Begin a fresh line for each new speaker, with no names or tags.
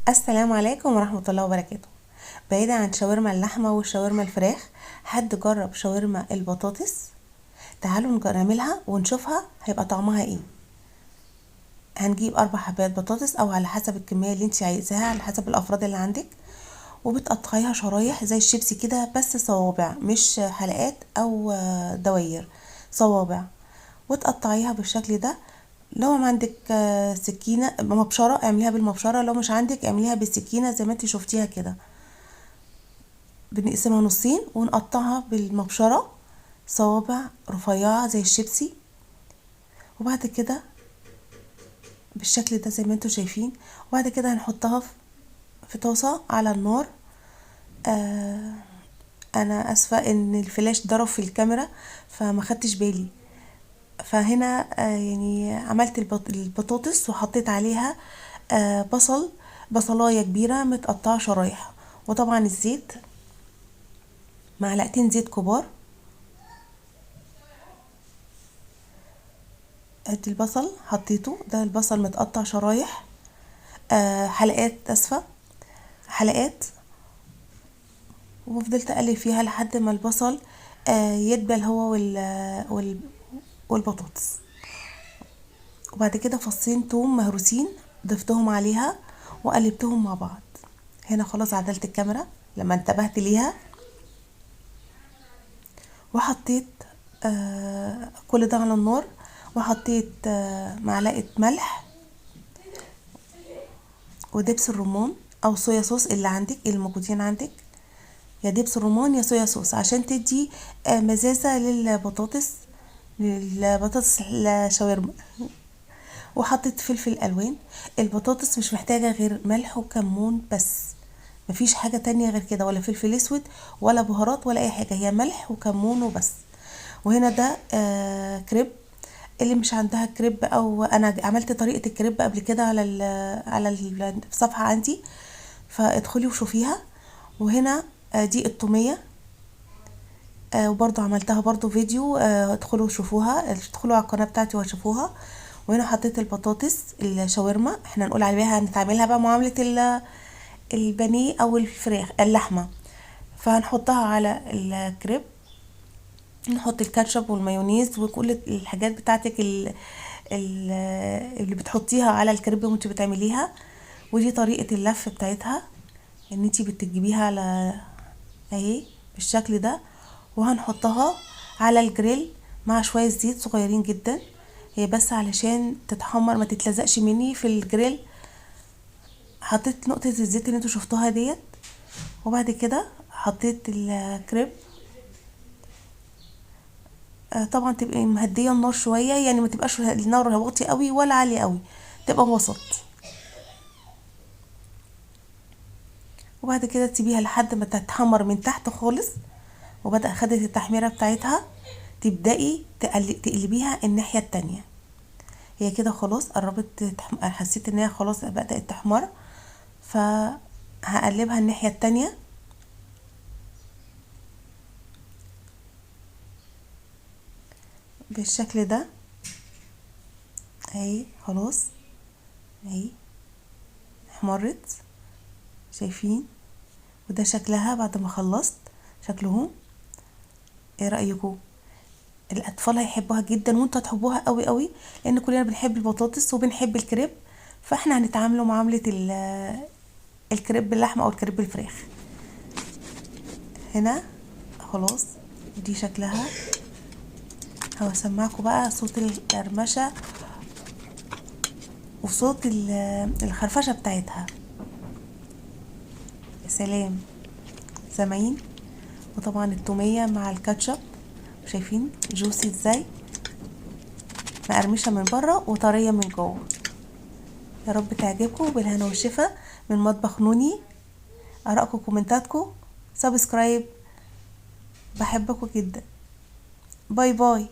السلام عليكم ورحمة الله وبركاته. بعيدا عن شاورما اللحمة وشاورما الفراخ، حد جرب شاورما البطاطس؟ تعالوا نعملها ونشوفها هيبقى طعمها ايه. هنجيب 4 حبات بطاطس او على حسب الكمية اللي انت عايزاها، على حسب الافراد اللي عندك، وبتقطعيها شرايح زي الشيبسي كده، بس صوابع مش حلقات او دواير، صوابع، وتقطعيها بالشكل ده. لو ما عندك سكينة مبشرة اعمليها بالمبشرة، لو مش عندك اعمليها بالسكينة زي ما انت شفتيها كده. بنقسمها نصين ونقطعها بالمبشرة صوابع رفيعة زي الشيبسي، وبعد كده بالشكل ده زي ما انتوا شايفين. وبعد كده هنحطها في طاسة على النار. آه انا اسفة ان الفلاش ضرب في الكاميرا فما خدتش بالي. فهنا يعني عملت البطاطس وحطيت عليها بصلاية كبيرة متقطعة شرايح، وطبعا الزيت، معلقتين زيت كبار. ادي البصل حطيته، ده البصل متقطع شرايح، حلقات، اسفة، حلقات. وفضلت اقلب فيها لحد ما البصل يدبل هو والبطاطس. وبعد كده فصين توم مهروسين ضفتهم عليها وقلبتهم مع بعض. هنا خلاص عدلت الكاميرا لما انتبهت ليها، وحطيت كل ده على النار، وحطيت معلقة ملح ودبس الرمان او صويا صوص اللي عندك، اللي موجودين عندك، يا دبس الرمان يا صويا صوص، عشان تدي مزازة للبطاطس الشاورما. وحطيت فلفل الوان. البطاطس مش محتاجة غير ملح وكمون بس، مفيش حاجة تانية غير كده، ولا فلفل اسود ولا بهارات ولا اي حاجة، هي ملح وكمون وبس. وهنا ده كريب. اللي مش عندها كريب، او انا عملت طريقة الكريب قبل كده على الصفحة عندي، فادخلي وشوفيها. وهنا دي التومية، وبرضو عملتها برضو فيديو، ادخلوا شوفوها، ادخلوا على القناة بتاعتي وشوفوها. وهنا حطيت البطاطس الشاورما، احنا نقول عليها هنتعملها بقى معاملة البانيه او الفراخ اللحمة. فهنحطها على الكريب، نحط الكاتشب والمايونيز وكل الحاجات بتاعتك اللي بتحطيها على الكريب وانت بتعمليها. ودي طريقة اللف بتاعتها، ان انت بتجيبيها على اهي بالشكل ده، وهنحطها على الجريل مع شوية زيت صغيرين جدا، هي بس علشان تتحمر ما تتلزقش مني في الجريل. حطيت نقطة الزيت اللي انتوا شفتوها ديت، وبعد كده حطيت الكريب. طبعا تبقي مهديه النار شويه، يعني ما تبقاش النار واطيه قوي ولا عاليه قوي، تبقى وسط. وبعد كده تسيبيها لحد ما تتحمر من تحت خالص، وبدأ خدت التحميره بتاعتها، تبدأي تقلبيها الناحيه التانية. هي كده خلاص قربت حسيت ان هي خلاص بدأت تحمر، فهقلبها الناحيه التانية بالشكل ده. اهي خلاص، اهي احمرت، شايفين؟ وده شكلها بعد ما خلصت، شكلهم. ايه رأيكم؟ الاطفال هيحبوها جدا وانتوا هتحبوها قوي قوي، لان كلنا بنحب البطاطس وبنحب الكريب، فاحنا هنتعاملوا معاملة الكريب باللحمة او الكريب بالفراخ. هنا خلاص دي شكلها. هسمعكم بقى صوت القرمشة وصوت الخرفشة بتاعتها. يا سلام، سامعين؟ وطبعا التومية مع الكاتشب، شايفين جوسي ازاي، مقرمشة من بره وطرية من جوه. يا رب تعجبكم، بالهنا والشفا من مطبخ نوني. ارائكم كومنتاتكم، سبسكرايب، بحبكم جدا. باي باي.